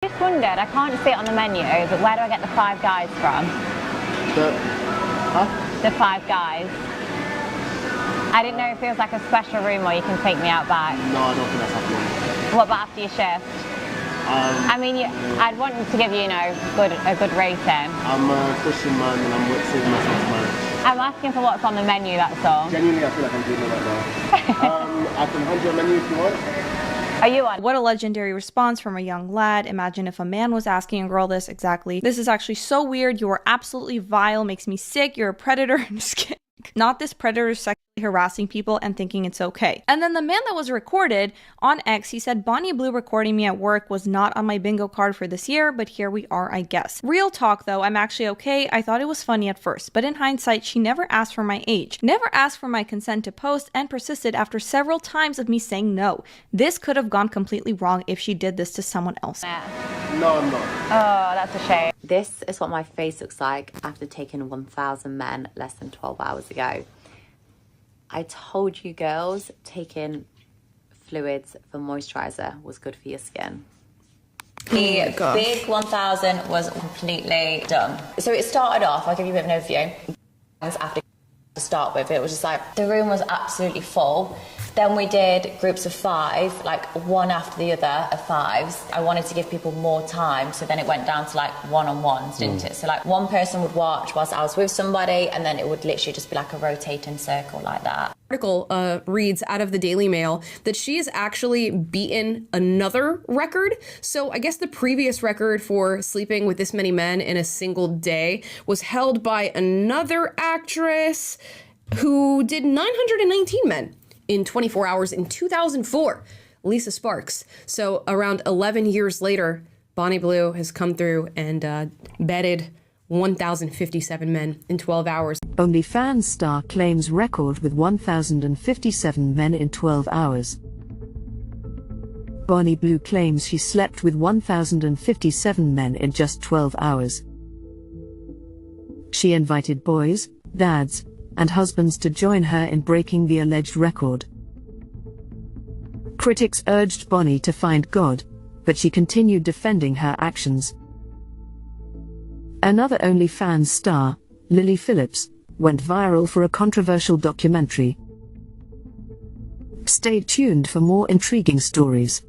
I just wondered, I can't see it on the menu, but where do I get the Five Guys from? The Five Guys. I didn't know if it was like a special room or you can take me out back. No, I don't think that's happening. What about after your shift? I mean, I'd want to give you, a good rating. I'm a Christian man and I'm saving myself marriage. I'm asking for what's on the menu, that's all. Genuinely, I feel like I'm doing it right now. I can hand you a menu if you want. Are you on? What a legendary response from a young lad. Imagine if a man was asking a girl this exactly. This is actually so weird. You are absolutely vile. Makes me sick. You're a predator. I'm just kidding. Not this predator sexually harassing people and thinking it's okay. And then the man that was recorded on X, he said, Bonnie Blue recording me at work was not on my bingo card for this year, but here we are, I guess. Real talk though, I'm actually okay. I thought it was funny at first, but in hindsight, she never asked for my age, never asked for my consent to post, and persisted after several times of me saying no. This could have gone completely wrong if she did this to someone else. No, I'm not. Oh, that's a shame. This is what my face looks like after taking 1,000 men less than 12 hours ago. I told you girls, taking fluids for moisturizer was good for your skin. The big 1000 was completely done. So it started off, I'll give you a bit of an overview. After to start with, it was just like the room was absolutely full. Then we did groups of 5, like one after the other of 5s. I wanted to give people more time, so then it went down to like one-on-ones, didn't it? So like one person would watch whilst I was with somebody, and then it would literally just be like a rotating circle like that. Article reads out of the Daily Mail that she has actually beaten another record. So I guess the previous record for sleeping with this many men in a single day was held by another actress who did 919 men in 24 hours in 2004, Lisa Sparks. So around 11 years later, Bonnie Blue has come through and bedded 1,057 men in 12 hours. OnlyFans star claims record with 1,057 men in 12 hours. Bonnie Blue claims she slept with 1,057 men in just 12 hours. She invited boys, dads, and husbands to join her in breaking the alleged record. Critics urged Bonnie to find God, but she continued defending her actions. Another OnlyFans star, Lily Phillips, went viral for a controversial documentary. Stay tuned for more intriguing stories.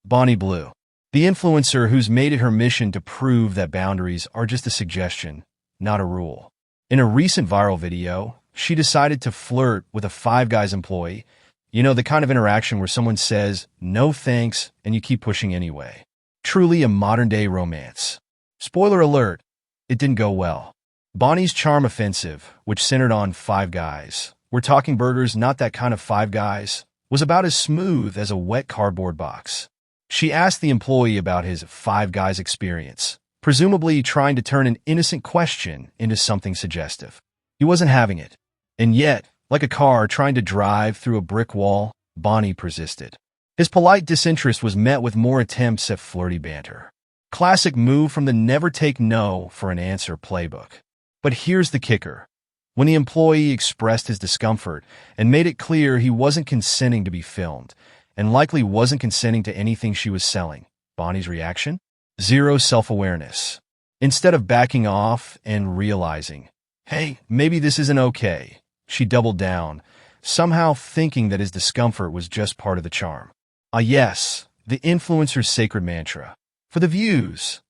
Bonnie Blue, the influencer who's made it her mission to prove that boundaries are just a suggestion, not a rule. In a recent viral video, she decided to flirt with a Five Guys employee. You know, the kind of interaction where someone says, no thanks, and you keep pushing anyway. Truly a modern-day romance. Spoiler alert, it didn't go well. Bonnie's charm offensive, which centered on Five Guys, we're talking burgers, not that kind of Five Guys, was about as smooth as a wet cardboard box. She asked the employee about his Five Guys experience, presumably trying to turn an innocent question into something suggestive. He wasn't having it. And yet, like a car trying to drive through a brick wall, Bonnie persisted. His polite disinterest was met with more attempts at flirty banter. Classic move from the never take no for an answer playbook. But here's the kicker. When the employee expressed his discomfort and made it clear he wasn't consenting to be filmed, and likely wasn't consenting to anything she was selling, Bonnie's reaction? Zero self-awareness. Instead of backing off and realizing, hey, maybe this isn't okay, she doubled down, somehow thinking that his discomfort was just part of the charm. Yes, the influencer's sacred mantra. For the views.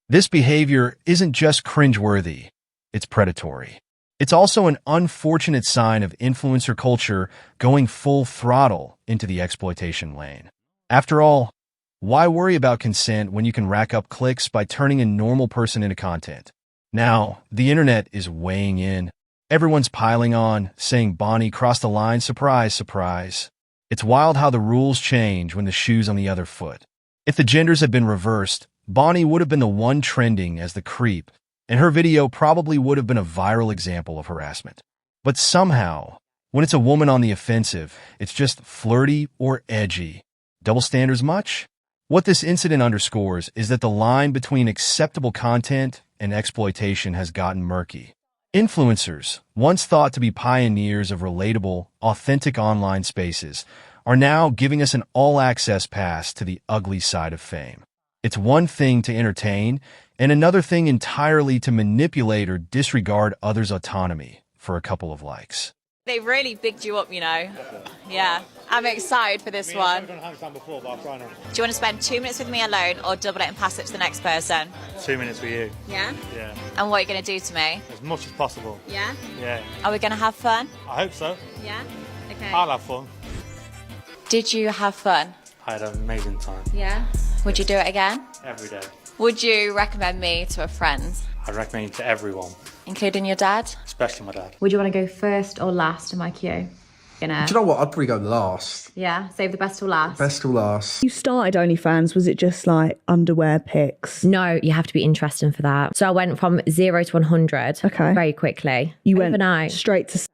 This behavior isn't just cringeworthy, it's predatory. It's also an unfortunate sign of influencer culture going full throttle into the exploitation lane. After all, why worry about consent when you can rack up clicks by turning a normal person into content? Now, the internet is weighing in. Everyone's piling on, saying Bonnie crossed the line, surprise, surprise. It's wild how the rules change when the shoe's on the other foot. If the genders had been reversed, Bonnie would have been the one trending as the creep, and her video probably would have been a viral example of harassment. But somehow, when it's a woman on the offensive, it's just flirty or edgy. Double standards much? What this incident underscores is that the line between acceptable content and exploitation has gotten murky. Influencers, once thought to be pioneers of relatable, authentic online spaces, are now giving us an all-access pass to the ugly side of fame. It's one thing to entertain, and another thing entirely to manipulate or disregard others' autonomy for a couple of likes. They've really bigged you up, you know. Yeah, I'm excited for this one. Do you want to spend 2 minutes with me alone or double it and pass it to the next person? 2 minutes with you. Yeah? Yeah. And what are you going to do to me? As much as possible. Yeah? Yeah. Are we going to have fun? I hope so. Yeah? Okay. I'll have fun. Did you have fun? I had an amazing time. Yeah? Would you do it again? Every day. Would you recommend me to a friend? I recommend it to everyone. Including your dad? Especially my dad. Would you want to go first or last in my queue? Do you know what? I'd probably go last. Yeah, save the best till last. Best till last. You started OnlyFans, was it just like underwear pics? No, you have to be interested for that. So I went from 0 to 100 very quickly. You overnight. Went straight to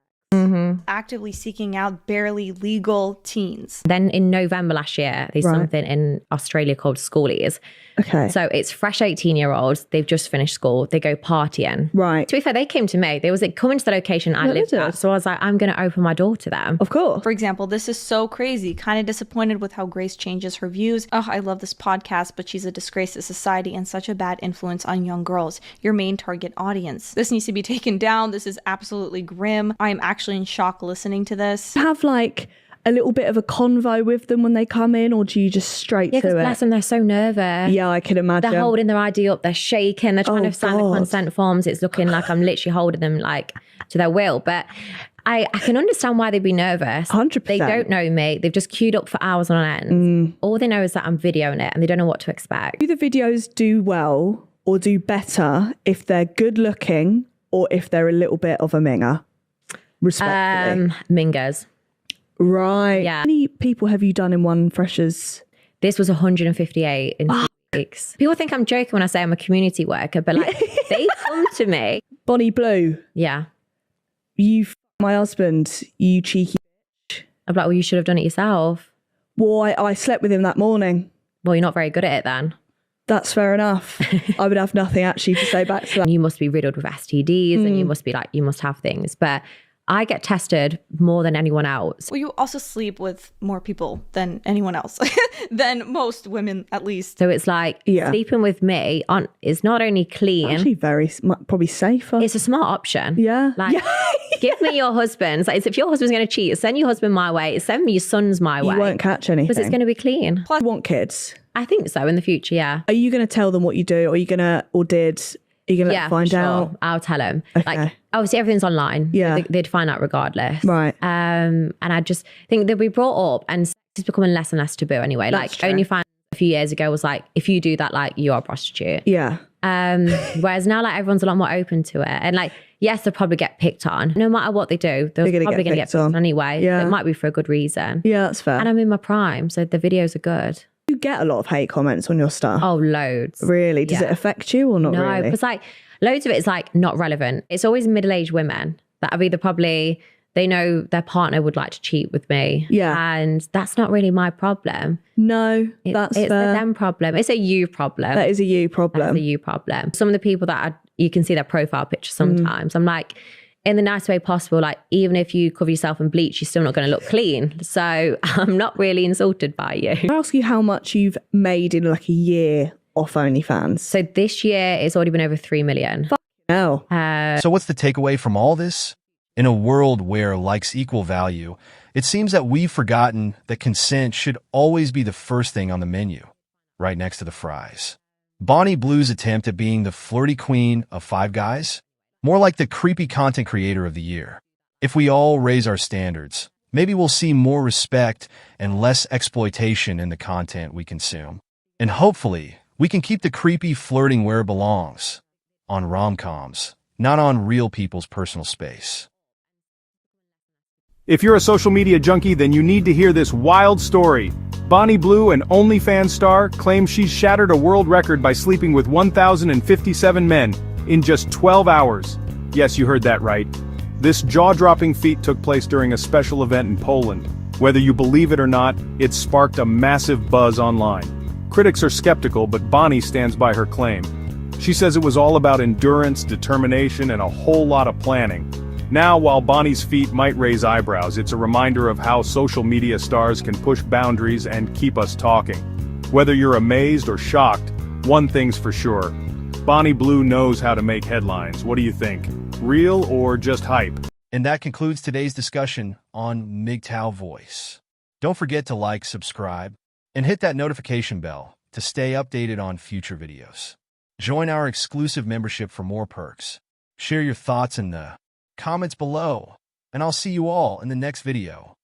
actively seeking out barely legal teens. Then in November last year, there's something in Australia called schoolies. Okay. So it's fresh 18-year-olds. They've just finished school. They go partying. Right. To be fair, they came to me. They was like, coming to the location I lived at. So I was like, I'm going to open my door to them. Of course. For example, this is so crazy. Kind of disappointed with how Grace changes her views. Oh, I love this podcast, but she's a disgrace to society and such a bad influence on young girls. Your main target audience. This needs to be taken down. This is absolutely grim. I am actually in shock listening to this. Have like a little bit of a convo with them when they come in, or do you just straight to it? Yeah, bless them, they're so nervous. Yeah, I can imagine. They're holding their ID up, they're shaking, they're trying to sign the consent forms. It's looking like I'm literally holding them like to their will. But I can understand why they'd be nervous. 100%. They don't know me. They've just queued up for hours on end. All they know is that I'm videoing it and they don't know what to expect. Do the videos do well or do better if they're good looking or if they're a little bit of a minger? Respectfully. Mingers. Right. Yeah. How many people have you done in one freshers? This was 158 in 6 weeks. People think I'm joking when I say I'm a community worker, but like they come to me. Bonnie Blue. Yeah. You my husband, you cheeky bitch. I'm like, well, you should have done it yourself. Well, I slept with him that morning. Well, you're not very good at it then. That's fair enough. I would have nothing actually to say back to that. You must be riddled with STDs and you must be like, you must have things. But I get tested more than anyone else. Well, you also sleep with more people than anyone else, than most women at least. So it's like sleeping with me is not only clean. Actually probably safer. It's a smart option. Yeah. Like, give me your husband. Like, if your husband's going to cheat, send your husband my way. Send me your sons my way. You won't catch anything. Because it's going to be clean. Plus, you want kids? I think so in the future, yeah. Are you going to tell them what you do? Or are you going to, or did... Are you going to let them find out? I'll tell them. Okay. Like, obviously, everything's online. Yeah. They'd find out regardless. Right. And I just think they'll be brought up, and it's becoming less and less taboo anyway. That's true. OnlyFans a few years ago was like, if you do that, like, you are a prostitute. Yeah. Whereas now, like, everyone's a lot more open to it. And like, yes, they'll probably get picked on. No matter what they do, they're probably going to get picked on anyway. Yeah. It might be for a good reason. Yeah, that's fair. And I'm in my prime, so the videos are good. You get a lot of hate comments on your stuff. Oh, loads. Really? Does it affect you or not really? No, because like loads of it is like not relevant. It's always middle-aged women that have either they know their partner would like to cheat with me. Yeah. And that's not really my problem. No, It's fair. a them problem. It's a you problem. That is a you problem. That's a you problem. Some of the people you can see their profile picture sometimes. I'm like, in the nicest way possible, like even if you cover yourself in bleach, you're still not going to look clean. So I'm not really insulted by you. Can I ask you how much you've made in like a year off OnlyFans? So this year it's already been over 3 million. Hell. So what's the takeaway from all this? In a world where likes equal value, it seems that we've forgotten that consent should always be the first thing on the menu, right next to the fries. Bonnie Blue's attempt at being the flirty queen of Five Guys? More like the creepy content creator of the year. If we all raise our standards, maybe we'll see more respect and less exploitation in the content we consume. And hopefully, we can keep the creepy flirting where it belongs, on rom-coms, not on real people's personal space. If you're a social media junkie, then you need to hear this wild story. Bonnie Blue, an OnlyFans star, claims she's shattered a world record by sleeping with 1,057 men in just 12 hours. Yes, you heard that right. This jaw-dropping feat took place during a special event in Poland. Whether you believe it or not, it sparked a massive buzz online. Critics are skeptical, but Bonnie stands by her claim. She says it was all about endurance, determination, and a whole lot of planning. Now, while Bonnie's feat might raise eyebrows, it's a reminder of how social media stars can push boundaries and keep us talking. Whether you're amazed or shocked, one thing's for sure. Bonnie Blue knows how to make headlines. What do you think? Real or just hype? And that concludes today's discussion on MGTOW voice. Don't forget to like, subscribe, and hit that notification bell to stay updated on future videos. Join our exclusive membership for more perks. Share your thoughts in the comments below, and I'll see you all in the next video.